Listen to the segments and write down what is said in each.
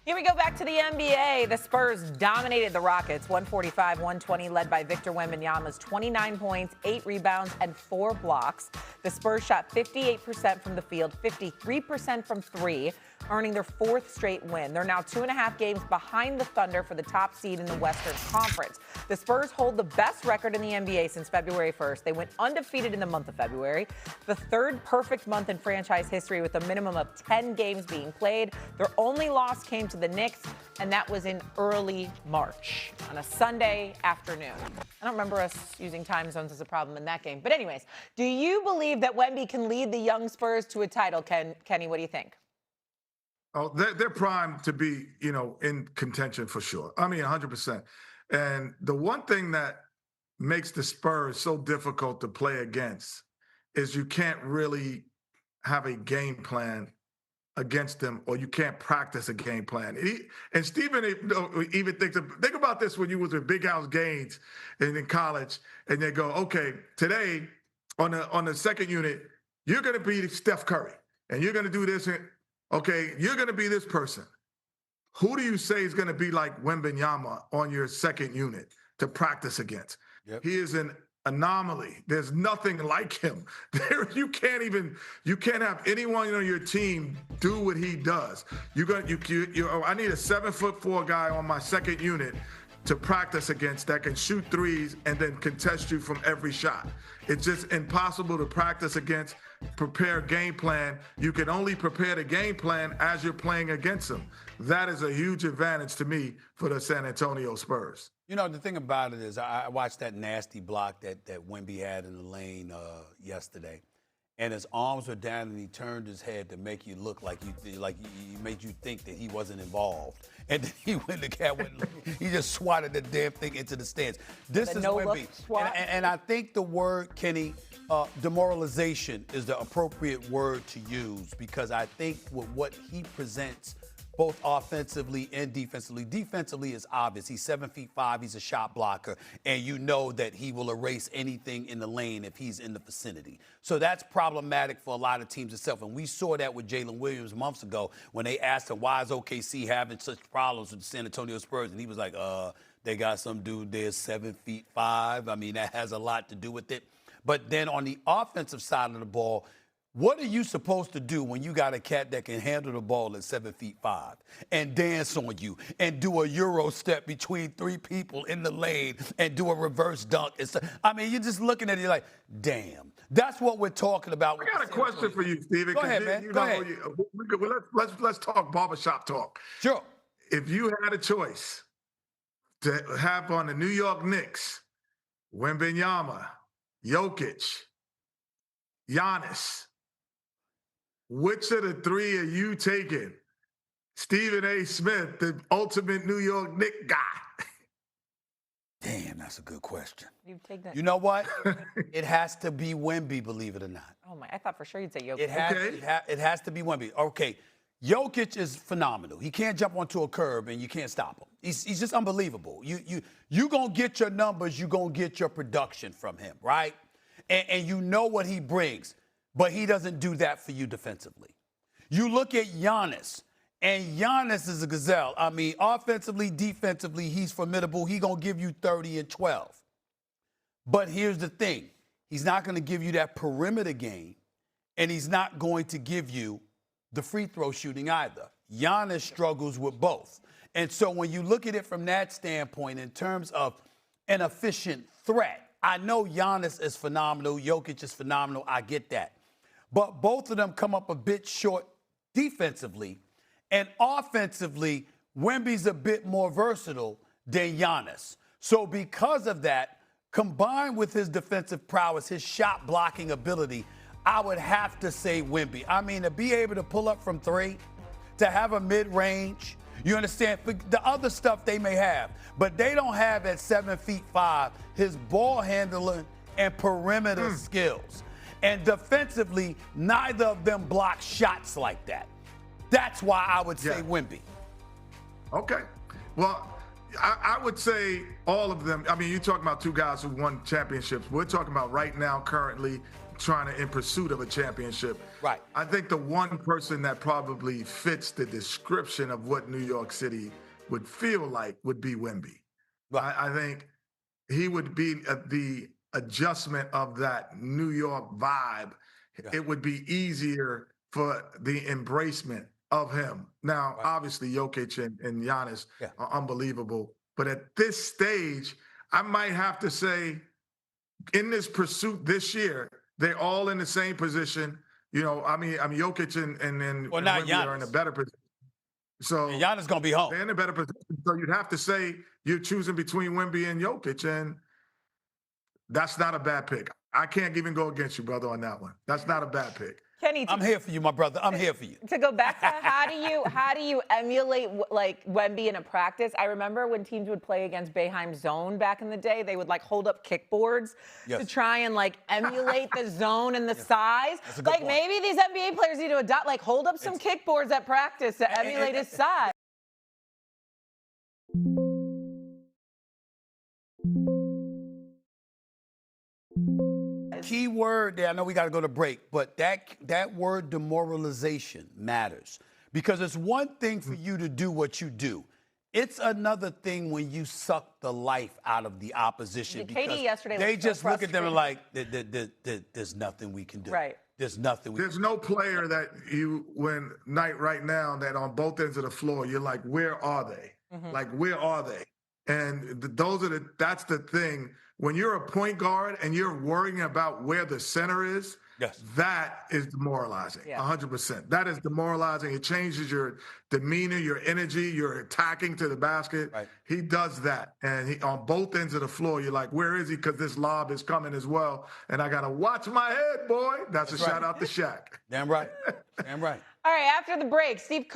Here we go back to the NBA. The Spurs dominated the Rockets, 145-120, led by Victor Wembanyama's 29 points, 8 rebounds, and 4 blocks. The Spurs shot 58% from the field, 53% from three, earning their 4th straight win. They're now 2.5 games behind the Thunder for the top seed in the Western Conference. The Spurs hold the best record in the NBA since February 1st. They went undefeated in the month of February, the 3rd perfect month in franchise history with a minimum of 10 games being played. Their only loss came to the Knicks, and that was in early March on a Sunday afternoon. I don't remember us using time zones as a problem in that game. But anyways, do you believe that Wemby can lead the young Spurs to a title? Kenny, what do you think? Oh, they're primed to be, in contention for sure. I mean, 100%. And the one thing that makes the Spurs so difficult to play against is you can't really have a game plan against them, or you can't practice a game plan. And Stephen even think about this when you was with Big House Gaines in college, and they go, okay, today on the second unit, you're going to be Steph Curry, and you're going to do this. Okay, you're going to be this person. Who do you say is going to be like Wembanyama on your second unit to practice against? Yep. He is an anomaly. There's nothing like him. You can't have anyone on your team do what he does. I need a 7'4" guy on my second unit to practice against that can shoot threes and then contest you from every shot. It's just impossible to practice against, prepare game plan. You can only prepare the game plan as you're playing against them. That is a huge advantage to me for the San Antonio Spurs. The thing about it is I watched that nasty block that Wemby had in the lane yesterday. And his arms were down, and he turned his head to make you look like he made you think that he wasn't involved. And then he just swatted the damn thing into the stands. This is Wemby. And I think the word, Kenny, demoralization is the appropriate word to use, because I think with what he presents, both offensively and defensively. Defensively is obvious. He's 7'5". He's a shot blocker, and you know that he will erase anything in the lane if he's in the vicinity. So that's problematic for a lot of teams itself. And we saw that with Jalen Williams months ago when they asked him, why is OKC having such problems with the San Antonio Spurs? And he was like, they got some dude there 7'5". I mean, that has a lot to do with it. But then on the offensive side of the ball, what are you supposed to do when you got a cat that can handle the ball at 7'5" and dance on you and do a Euro step between 3 people in the lane and do a reverse dunk? I mean, you're just looking at it like, damn. That's what we're talking about. I got a question for you, Steven. Go ahead, man. Go ahead. Let's talk barbershop talk. Sure. If you had a choice to have on the New York Knicks, Wembanyama, Jokic, Giannis, which of the 3 are you taking? Stephen A. Smith, the ultimate New York Knicks guy. Damn, that's a good question. You take that. You know what? It has to be Wemby, believe it or not. Oh my! I thought for sure you'd say Jokic. It has to be Wemby. Okay, Jokic is phenomenal. He can't jump onto a curb and you can't stop him. He's just unbelievable. You gonna get your numbers. You gonna get your production from him, right? And you know what he brings. But he doesn't do that for you defensively. You look at Giannis, and Giannis is a gazelle. I mean, offensively, defensively, he's formidable. He's going to give you 30 and 12. But here's the thing. He's not going to give you that perimeter game, and he's not going to give you the free throw shooting either. Giannis struggles with both. And so when you look at it from that standpoint, in terms of an efficient threat, I know Giannis is phenomenal. Jokic is phenomenal. I get that. But both of them come up a bit short defensively. And offensively, Wemby's a bit more versatile than Giannis. So because of that, combined with his defensive prowess, his shot blocking ability, I would have to say Wemby. I mean, to be able to pull up from 3, to have a mid-range, you understand? The other stuff they may have, but they don't have at 7'5" his ball handling and perimeter skills. And defensively, neither of them block shots like that. That's why I would say Wemby. Okay. Well, I would say all of them. I mean, you're talking about 2 guys who won championships. We're talking about right now, currently, in pursuit of a championship. Right. I think the one person that probably fits the description of what New York City would feel like would be Wemby. Right. I think he would be the adjustment of that New York vibe. Yeah. It would be easier for the embracement of him. Now, obviously, Jokic and Giannis are unbelievable. But at this stage, I might have to say, in this pursuit this year, they're all in the same position. Jokic and Wemby are in a better position. So and Giannis gonna be home. They're in a better position. So you'd have to say you're choosing between Wemby and Jokic, and that's not a bad pick. I can't even go against you, brother, on that one. That's not a bad pick. Kenny, I'm here for you, my brother. I'm here for you. To go back to how do you emulate like Wemby in a practice? I remember when teams would play against Boeheim's zone back in the day, they would like hold up kickboards to try and like emulate the zone and the size. Like maybe these NBA players need to adopt, like hold up some kickboards at practice to emulate his size. Key word there, I know we got to go to break, but that word demoralization matters because it's one thing for you to do what you do. It's another thing when you suck the life out of the opposition because KD yesterday they was just so look at them and like, there's nothing we can do. Right. There's nothing. There's no player that right now that on both ends of the floor, you're like, where are they? Like, where are they? And that's the thing. When you're a point guard and you're worrying about where the center is, that is demoralizing, 100%. That is demoralizing. It changes your demeanor, your energy, your attacking to the basket. Right. He does that. And on both ends of the floor, you're like, where is he? Because this lob is coming as well. And I got to watch my head, boy. That's a shout out to Shaq. Damn right. Damn right. All right, after the break, Steve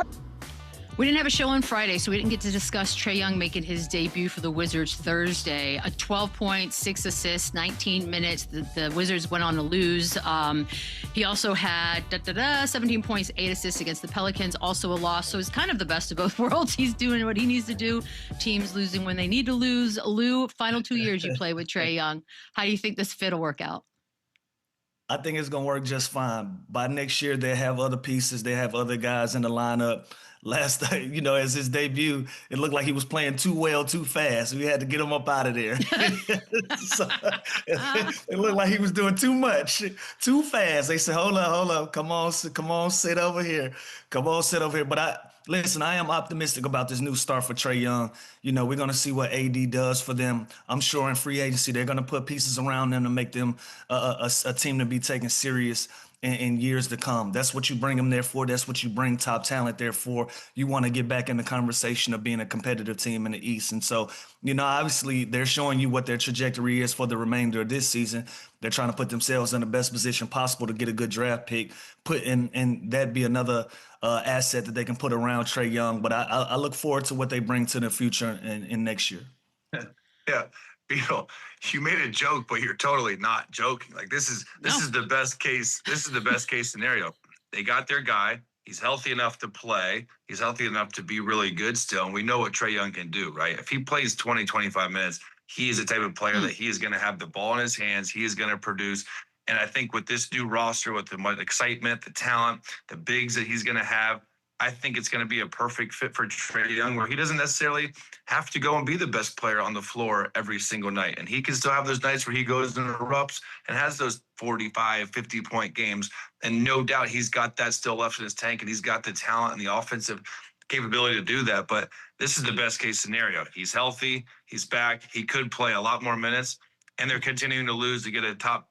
We didn't have a show on Friday, so we didn't get to discuss Trae Young making his debut for the Wizards Thursday. 12 points, 6 assists, 19 minutes. The Wizards went on to lose. He also had 17 points, 8 assists against the Pelicans, also a loss. So it's kind of the best of both worlds. He's doing what he needs to do. Teams losing when they need to lose. Lou, final 2 years you play with Trae Young. How do you think this fit will work out? I think it's going to work just fine. By next year, they have other pieces. They have other guys in the lineup. Last time, as his debut, it looked like he was playing too well, too fast. We had to get him up out of there. So, it looked like he was doing too much, too fast. They said, hold up, come on, sit over here. But listen, I am optimistic about this new start for Trae Young. We're going to see what AD does for them. I'm sure in free agency, they're going to put pieces around them to make them a team to be taken serious in years to come. That's what you bring them there for. That's what you bring top talent there for. You want to get back in the conversation of being a competitive team in the East. And so, obviously they're showing you what their trajectory is for the remainder of this season. They're trying to put themselves in the best position possible to get a good draft pick, and that'd be another asset that they can put around Trae Young. But I look forward to what they bring to the future in next year. Yeah. You made a joke, but you're totally not joking. Like this is the best case. This is the best case scenario. They got their guy. He's healthy enough to play. He's healthy enough to be really good still. And we know what Trae Young can do, right? If he plays 20, 25 minutes, he is the type of player that he is going to have the ball in his hands. He is going to produce. And I think with this new roster, with the excitement, the talent, the bigs that he's going to have, I think it's going to be a perfect fit for Trae Young, where he doesn't necessarily have to go and be the best player on the floor every single night. And he can still have those nights where he goes and erupts and has those 45, 50-point games. And no doubt he's got that still left in his tank, and he's got the talent and the offensive capability to do that. But this is the best case scenario. He's healthy. He's back. He could play a lot more minutes, and they're continuing to lose to get a top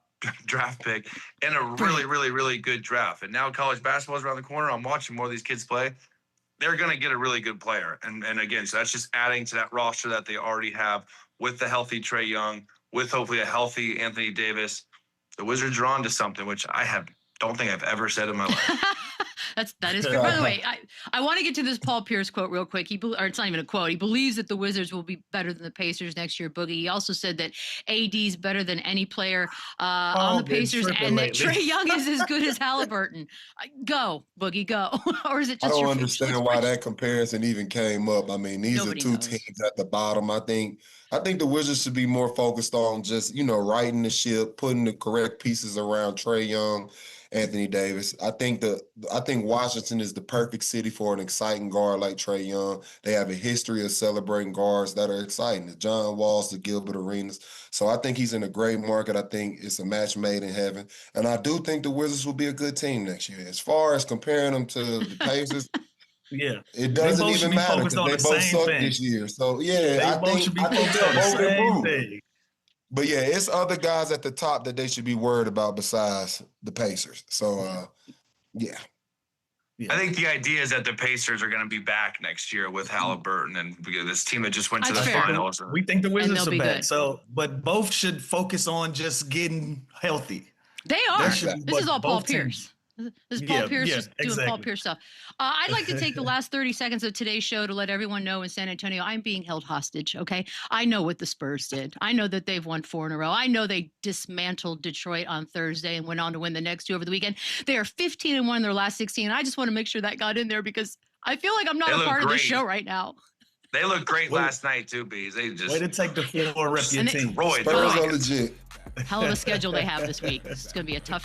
draft pick and a really, really, really good draft. And now college basketball is around the corner. I'm watching more of these kids play. They're going to get a really good player. And again, so that's just adding to that roster that they already have with the healthy Trae Young, with hopefully a healthy Anthony Davis. The Wizards are on to something, which don't think I've ever said in my life. That is fair. By the way, I want to get to this Paul Pierce quote real quick. It's not even a quote. He believes that the Wizards will be better than the Pacers next year, Boogie. He also said that AD is better than any player on the Pacers, and that Trae Young is as good as Halliburton. Go, Boogie, go. Or is it just I don't understand why that comparison even came up. I mean, these are two teams at the bottom. I think I think the Wizards should be more focused on just, righting the ship, putting the correct pieces around Trae Young, Anthony Davis. I think Washington is the perfect city for an exciting guard like Trae Young. They have a history of celebrating guards that are exciting. The John Walls, the Gilbert Arenas. So I think he's in a great market. I think it's a match made in heaven. And I do think the Wizards will be a good team next year. As far as comparing them to the Pacers, Yeah. it They doesn't both should even be matter focused because on they the both same suck thing. this year. So yeah, They I both think should be they'll focused on the both same improve. thing. But yeah, it's other guys at the top that they should be worried about besides the Pacers. So yeah. Yeah. I think the idea is that the Pacers are going to be back next year with Halliburton and this team that just went to the That's fair. finals. We think the Wizards they'll are be back. good. So, but both should focus on just getting healthy. They are. should be This what is all Paul both teams- Pierce. This is Paul Pierce just doing Paul exactly. Pierce stuff. I'd like to take the last 30 seconds of today's show to let everyone know in San Antonio, I'm being held hostage, okay? I know what the Spurs did. I know that they've won 4 in a row. I know they dismantled Detroit on Thursday and went on to win the next 2 over the weekend. They are 15-1 in their last 16. I just want to make sure that got in there because I feel like I'm not a part of this show right now. They looked great last night too, Bees. They just way to take the floor, rep your team. destroyed the Spurs are Rockets. legit. Hell of a schedule they have this week. It's going to be a tough